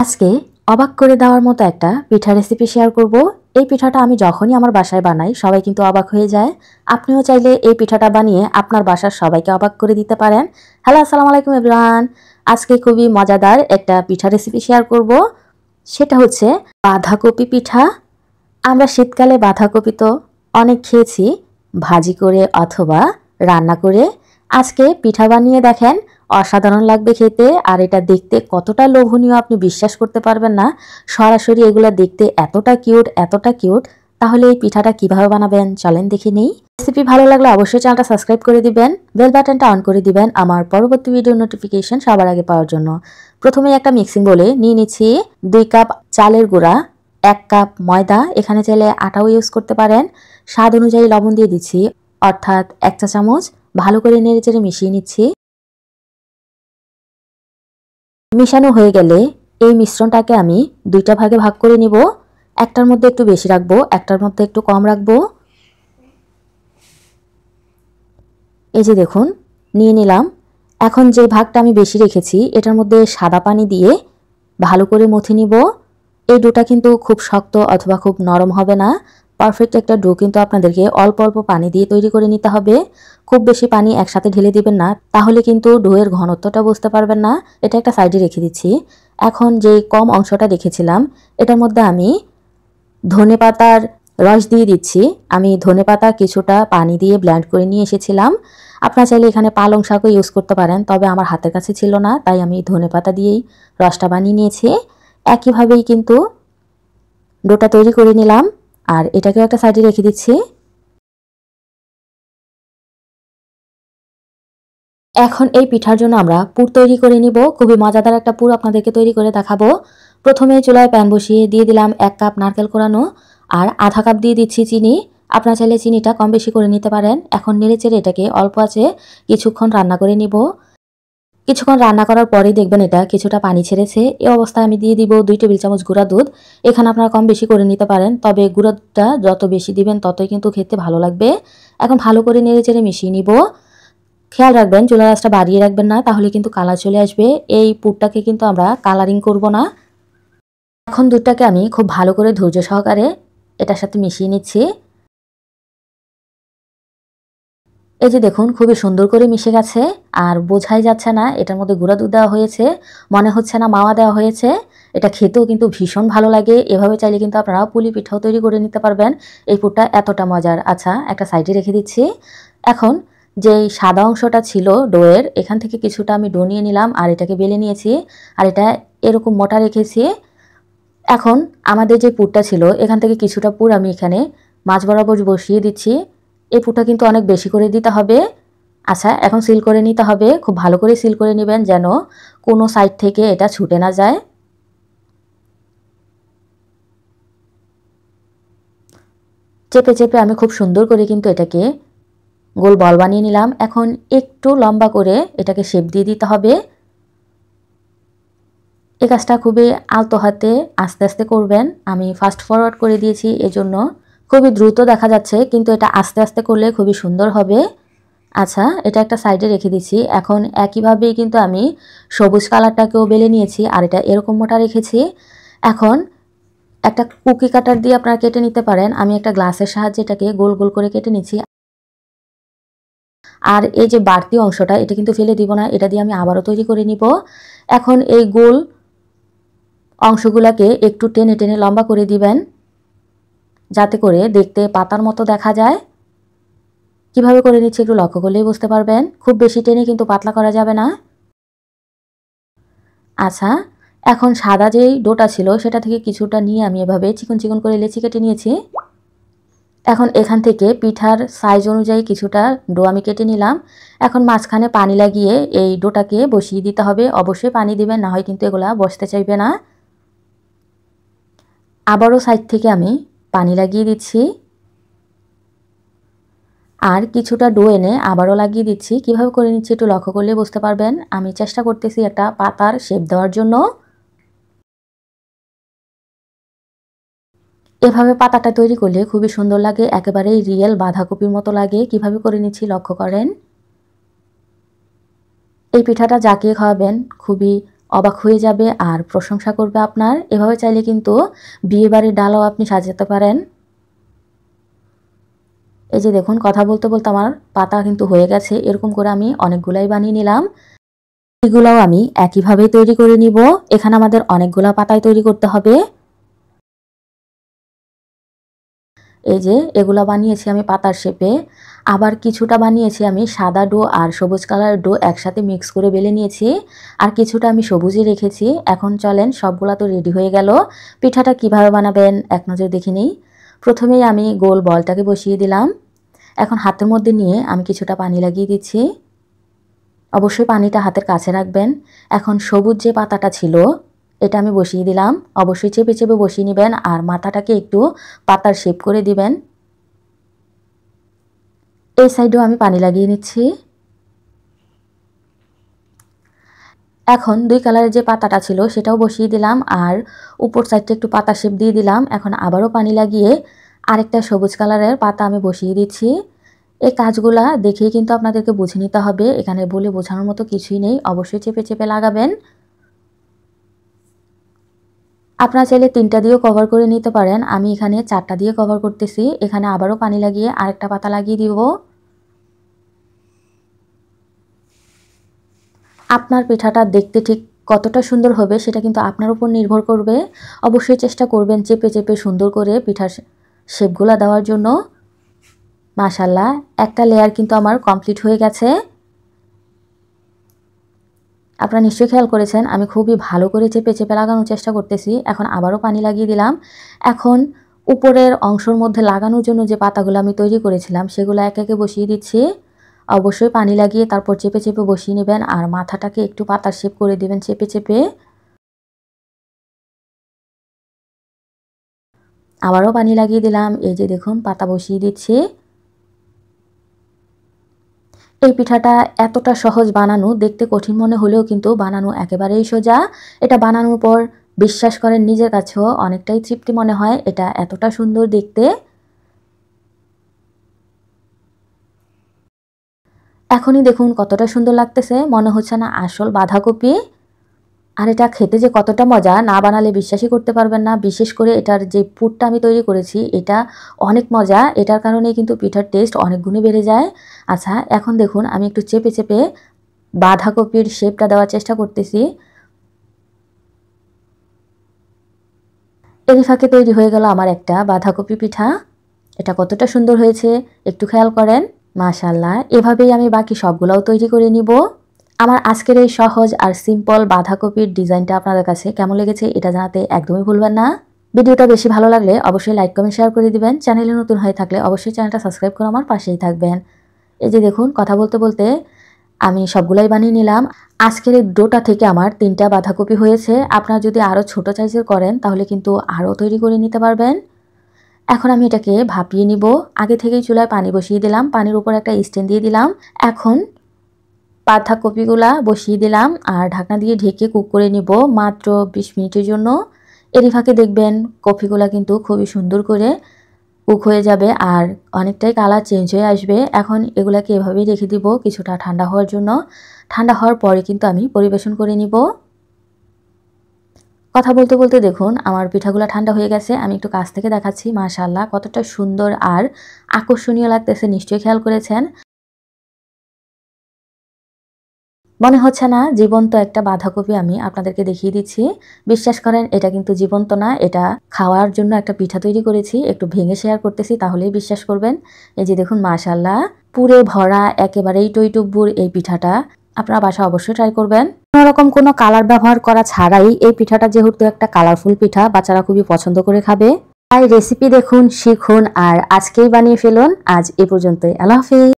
আজকে অবাক করে দেওয়ার মতো একটা পিঠা রেসিপি শেয়ার করব। এই পিঠাটা আমি যখনই আমার বাসায় বানাই সবাই কিন্তু অবাক হয়ে যায়। আপনিও চাইলে এই পিঠাটা বানিয়ে আপনার বাসার সবাইকে অবাক করে দিতে পারেন। হ্যালো, আসসালামু আলাইকুম এভরিওয়ান। আজকে খুবই মজাদার একটা পিঠা রেসিপি শেয়ার করব। সেটা হচ্ছে বাঁধাকপি পিঠা। আমরা শীতকালে বাঁধাকপি তো অনেক খেয়েছি, ভাজি করে অথবা রান্না করে। আজকে পিঠা বানিয়ে দেখেন, অসাধারণ লাগবে খেতে। আর এটা দেখতে কতটা লোভনীয় আপনি বিশ্বাস করতে পারবেন না। সরাসরি এগুলো দেখতে এতটা কিউট। তাহলে এই পিঠাটা কিভাবে বানাবেন চলেন দেখে নেই। রেসিপি ভালো লাগলে অবশ্যই চ্যানেলটা সাবস্ক্রাইব করে দিবেন, বেল বাটনটা অন করে দিবেন আমার পরবর্তী ভিডিও নোটিফিকেশন সবার আগে পাওয়ার জন্য। প্রথমে একটা মিক্সিং বলে নিয়ে নিচ্ছি 2 কাপ চালের গুঁড়া, 1 কাপ ময়দা, এখানে চাইলে আটাও ইউজ করতে পারেন। স্বাদ অনুযায়ী লবণ দিয়ে দিচ্ছি, অর্থাৎ 1 চা চামচ। ভালো করে নেড়েচেড়ে মিশিয়ে নিচ্ছি। মিশানো হয়ে গেলে এই মিশ্রণটাকে আমি 2টা ভাগে ভাগ করে নিব। একটার মধ্যে একটু বেশি রাখবো, একটার মধ্যে একটু কম রাখবো। এই যে দেখুন, নিয়ে নিলাম। এখন যে ভাগটা আমি বেশি রেখেছি এটার মধ্যে সাদা পানি দিয়ে ভালো করে মথে নিব। এই ডোটা কিন্তু খুব শক্ত অথবা খুব নরম হবে না। পারফেক্ট একটা ডো কিন্তু আপনাদেরকে অল্প অল্প পানি দিয়ে তৈরি করে নিতে হবে। খুব বেশি পানি একসাথে ঢেলে দিবেন না, তাহলে কিন্তু ডোয়ের ঘনত্বটা বুঝতে পারবেন না। এটা একটা সাইডে রেখে দিচ্ছি। এখন যে কম অংশটা রেখেছিলাম এটার মধ্যে আমি ধনেপাতার রস দিয়ে দিচ্ছি। আমি ধনেপাতা কিছুটা পানি দিয়ে ব্লেন্ড করে নিয়ে এসেছিলাম। আপনারা চাইলে এখানে পালং শাকও ইউজ করতে পারেন, তবে আমার হাতের কাছে ছিল না, তাই আমি ধনেপাতা দিয়েই রসটা বানিয়ে নিয়েছি। একইভাবেই কিন্তু ডোটা তৈরি করে নিলাম, আর এটাকেও একটা সাইডে রেখে দিচ্ছি। এখন এই পিঠার জন্য আমরা পুর তৈরি করে নিব। খুবই মজাদার একটা পুর আপনাদেরকে তৈরি করে দেখাবো। প্রথমে চুলায় প্যান বসিয়ে দিয়ে দিলাম 1 কাপ নারকেল কোরানো, আর আধা কাপ দিয়ে দিচ্ছি চিনি। আপনারা চাইলে চিনিটা কম বেশি করে নিতে পারেন। এখন নেড়েচেড়ে এটাকে অল্প আঁচে কিছুক্ষণ রান্না করে নিব। কিছুক্ষণ রান্না করার পরেই দেখবেন এটা কিছুটা পানি ছেড়েছে। এই অবস্থায় আমি দিয়ে দিব 2 টেবিল চামচ গুঁড়া দুধ। এখানে আপনারা কম বেশি করে নিতে পারেন, তবে গুঁড়া দুধটা যত বেশি দিবেন ততই কিন্তু খেতে ভালো লাগবে। এখন ভালো করে নেড়েচেড়ে মিশিয়ে নিব। খেয়াল রাখবেন চুলার আঁচটা বাড়িয়ে রাখবেন না, তাহলে কিন্তু কালার চলে আসবে। এই পুরটাকে কিন্তু আমরা কালারিং করব না। এখন দুধটাকে আমি খুব ভালো করে ধৈর্য সহকারে এটার সাথে মিশিয়ে নিচ্ছি। এই যে দেখুন, খুবই সুন্দর করে মিশে গেছে, আর বোঝাই যাচ্ছে না এটার মধ্যে গুঁড়া দুধ দেওয়া হয়েছে, মনে হচ্ছে না মাওয়া দেওয়া হয়েছে। এটা খেতেও কিন্তু ভীষণ ভালো লাগে। এভাবে চাইলে কিন্তু আপনারা পুলি পিঠাও তৈরি করে নিতে পারবেন। এই পুরটা এতটা মজার। আচ্ছা, একটা সাইডে রেখে দিচ্ছি। এখন যেই সাদা অংশটা ছিল ডোয়ের, এখান থেকে কিছুটা আমি ডো নিয়ে নিলাম আর এটাকে বেলে নিয়েছি, আর এটা এরকম মোটা রেখেছি। এখন আমাদের যে পুরটা ছিল এখান থেকে কিছুটা পুর আমি এখানে মাঝ বরাবর বসিয়ে দিচ্ছি। এই পুরটা কিন্তু অনেক বেশি করে দিতে হবে। আচ্ছা, এখন সিল করে নিতে হবে। খুব ভালো করে সিল করে নেবেন যেন কোনো সাইড থেকে এটা ছুটে না যায়। চেপে চেপে আমি খুব সুন্দর করে কিন্তু এটাকে গোল বল বানিয়ে নিলাম। এখন একটু লম্বা করে এটাকে শেপ দিয়ে দিতে হবে। এই কাজটা খুবই আলতো হাতে আস্তে আস্তে করবেন। আমি ফাস্ট ফরওয়ার্ড করে দিয়েছি, এজন্য খুবই দ্রুত দেখা যাচ্ছে, কিন্তু এটা আস্তে আস্তে করলে খুবই সুন্দর হবে। আচ্ছা, এটা একটা সাইডে রেখে দিচ্ছি। এখন একইভাবেই কিন্তু আমি সবুজ কালারটাকেও বেলে নিয়েছি, আর এটা এরকম মোটা রেখেছি। এখন একটা কুকি কাটার দিয়ে আপনারা কেটে নিতে পারেন। আমি একটা গ্লাসের সাহায্যে এটাকে গোল গোল করে কেটে নিচ্ছি। আর এই যে বাড়তি অংশটা এটা কিন্তু ফেলে দিব না, এটা দিয়ে আমি আবারও তৈরি করে নিব। এখন এই গোল অংশগুলোকে একটু টেনে টেনে লম্বা করে দিবেন, যাতে করে দেখতে পাতার মতো দেখা যায়। কিভাবে করে নিচ্ছি একটু লক্ষ্য করলেই বুঝতে পারবেন। খুব বেশি টেনে কিন্তু পাতলা করা যাবে না। আচ্ছা, এখন সাদা যেই ডোটা ছিল সেটা থেকে কিছুটা নিয়ে আমি এভাবে চিকন চিকন করে লেচি কেটে নিয়েছি। এখন এখান থেকে পিঠার সাইজ অনুযায়ী কিছুটা ডো আমি কেটে নিলাম। এখন মাঝখানে পানি লাগিয়ে এই ডোটাকে বসিয়ে দিতে হবে। অবশ্যই পানি দিবেন, না হয় কিন্তু এগুলা বসতে চাইবে না। আবারও সাইড থেকে আমি পানি লাগিয়ে দিচ্ছি, আর কিছুটা ডো এনে আবারও লাগিয়ে দিচ্ছি। কিভাবে করে নিচ্ছি একটু লক্ষ্য করলে বুঝতে পারবেন। আমি চেষ্টা করতেছি একটা পাতার শেপ দেওয়ার জন্য। এভাবে পাতাটা তৈরি করলে খুবই সুন্দর লাগে, একেবারেই রিয়েল বাঁধাকপির মতো লাগে। কিভাবে করে নিচ্ছি লক্ষ্য করেন। এই পিঠাটা যাকে খাওয়াবেন খুবই অবাক হয়ে যাবে আর প্রশংসা করবে আপনার। এভাবে চাইলে কিন্তু বিয়েবাড়ির ডালাও আপনি সাজাতে পারেন। এই যে দেখুন, কথা বলতে বলতে আমার পাতা কিন্তু হয়ে গেছে। এরকম করে আমি অনেকগুলাই বানিয়ে নিলাম। এগুলাও আমি একইভাবেই তৈরি করে নিব। এখানে আমাদের অনেকগুলা পাতায় তৈরি করতে হবে। এই যে এগুলা বানিয়েছি আমি পাতার শেপে। আবার কিছুটা বানিয়েছি আমি সাদা ডো আর সবুজ কালার ডো একসাথে মিক্স করে বেলে নিয়েছি। আর কিছুটা আমি সবুজে রেখেছি। এখন চলেন, সবগুলা তো রেডি হয়ে গেল। পিঠাটা কিভাবে বানাবেন এক নজর দেখে নিই। প্রথমেই আমি গোল বলটাকে বসিয়ে দিলাম। এখন হাতের মধ্যে নিয়ে আমি কিছুটা পানি লাগিয়ে দিচ্ছি। অবশ্যই পানিটা হাতের কাছে রাখবেন। এখন সবুজ যে পাতাটা ছিল এটা আমি বসিয়ে দিলাম। অবশ্যই চেপে চেপে বসিয়ে নেবেন আর মাথাটাকে একটু পাতার শেপ করে দিবেন। এই সাইডেও আমি পানি লাগিয়ে নিচ্ছি। এখন দুই কালারের যে পাতাটা ছিল সেটাও বসিয়ে দিলাম আর উপর সাইডটা একটু পাতা শেপ দিয়ে দিলাম। এখন আবারও পানি লাগিয়ে আরেকটা সবুজ কালারের পাতা আমি বসিয়ে দিচ্ছি। এই কাজগুলা দেখেই কিন্তু আপনাদেরকে বুঝে নিতে হবে, এখানে বলে বোঝানোর মতো কিছুই নেই। অবশ্যই চেপে চেপে লাগাবেন। আপনারা চাইলে 3টা দিয়েও কভার করে নিতে পারেন। আমি এখানে 4টা দিয়ে কভার করতেছি। এখানে আবারও পানি লাগিয়ে আরেকটা পাতা লাগিয়ে দিব। আপনার পিঠাটা দেখতে ঠিক কতটা সুন্দর হবে সেটা কিন্তু আপনার উপর নির্ভর করবে। অবশ্যই চেষ্টা করবেন চেপে চেপে সুন্দর করে পিঠার শেপগুলা দেওয়ার জন্য। মাশাআল্লাহ, একটা লেয়ার কিন্তু আমার কমপ্লিট হয়ে গেছে। আপনারা নিশ্চয়ই খেয়াল করেছেন আমি খুবই ভালো করে চেপে চেপে লাগানোর চেষ্টা করতেছি। এখন আবারও পানি লাগিয়ে দিলাম। এখন উপরের অংশের মধ্যে লাগানোর জন্য যে পাতাগুলো আমি তৈরি করেছিলাম সেগুলো একে একে বসিয়ে দিচ্ছি। অবশ্যই পানি লাগিয়ে তারপর চেপে চেপে বসিয়ে নেবেন আর মাথাটাকে একটু পাতার শেপ করে দিবেন চেপে চেপে। আবারও পানি লাগিয়ে দিলাম। এই যে দেখুন, পাতা বসিয়ে দিচ্ছি। এই পিঠাটা এতটা সহজ বানানো, দেখতে কঠিন মনে হলেও কিন্তু বানানো একেবারেই সোজা। এটা বানানোর পর বিশ্বাস করেন নিজের কাছেও অনেকটাই তৃপ্তি মনে হয়। এটা এতটা সুন্দর দেখতে। এখনই দেখুন কতটা সুন্দর লাগতেছে, মনে হচ্ছে না আসল বাঁধাকপি। আর এটা খেতে যে কতটা মজা, না বানালে বিশ্বাসই করতে পারবেন না। বিশেষ করে এটার যে পুরটা আমি তৈরি করেছি এটা অনেক মজা। এটার কারণে কিন্তু পিঠার টেস্ট অনেক গুণে বেড়ে যায়। আচ্ছা, এখন দেখুন আমি একটু চেপে চেপে বাঁধাকপির শেপটা দেওয়ার চেষ্টা করতেছি। এরই ফাঁকে তৈরি হয়ে গেল আমার একটা বাঁধাকপি পিঠা। এটা কতটা সুন্দর হয়েছে একটু খেয়াল করেন। মাশাআল্লাহ, এভাবেই আমি বাকি সবগুলোও তৈরি করে নিব। আমার আজকের এই সহজ আর সিম্পল বাঁধাকপির ডিজাইনটা আপনাদের কাছে কেমন লেগেছে এটা জানাতে একদমই ভুলবেন না। ভিডিওটা বেশি ভালো লাগলে অবশ্যই লাইক কমেন্ট শেয়ার করে দিবেন। চ্যানেলে নতুন হয়ে থাকলে অবশ্যই চ্যানেলটা সাবস্ক্রাইব করে আমার পাশেই থাকবেন। এই যে দেখুন, কথা বলতে বলতে আমি সবগুলাই বানিয়ে নিলাম। আজকের এই ডোটা থেকে আমার 3টা বাঁধাকপি হয়েছে। আপনারা যদি আরও ছোট সাইজের করেন তাহলে কিন্তু আরও তৈরি করে নিতে পারবেন। এখন আমি এটাকে ভাপিয়ে নিব। আগে থেকেই চুলায় পানি বসিয়ে দিলাম, পানির উপর একটা স্ট্যান্ড দিয়ে দিলাম। এখন বাঁধাকপিগুলা বসিয়ে দিলাম আর ঢাকনা দিয়ে ঢেকে কুক করে নিব মাত্র 20 মিনিটের জন্য। এরই ফাঁকে দেখবেন কফিগুলা কিন্তু খুবই সুন্দর করে কুক হয়ে যাবে আর অনেকটাই কালার চেঞ্জ হয়ে আসবে। এখন এগুলাকে এভাবেই রেখে দিব কিছুটা ঠান্ডা হওয়ার জন্য। ঠান্ডা হওয়ার পরে কিন্তু আমি পরিবেশন করে নিব। কথা বলতে বলতে দেখুন আমার পিঠাগুলো ঠান্ডা হয়ে গেছে। আমি একটু কাছ থেকে দেখাচ্ছি। মাশাআল্লাহ, কতটা সুন্দর আর আকর্ষণীয় লাগতেছে নিশ্চয়ই খেয়াল করেছেন। মনে হচ্ছে না জীবন্ত একটা বাঁধাকপি আমি আপনাদেরকে দেখিয়ে দিচ্ছি। বিশ্বাস করেন এটা কিন্তু জীবন্ত না, এটা খাওয়ার জন্য একটা পিঠা তৈরি করেছি। একটু ভেঙে শেয়ার করতেছি তাহলেই বিশ্বাস করবেন। এই যে দেখুন, মাশাআল্লাহ, পুরে ভরা একেবারেই টইটুব্বুর এই পিঠাটা আপনারা বাসায় অবশ্যই ট্রাই করবেন। কোনোরকম কোনো কালার ব্যবহার করা ছাড়াই এই পিঠাটা যেহেতু একটা কালারফুল পিঠা, বাচ্চারা খুবই পছন্দ করে খাবে। তাই রেসিপি দেখুন, শিখুন আর আজকেই বানিয়ে ফেলুন। আজ এ পর্যন্তই। আল্লাহ হাফেজ।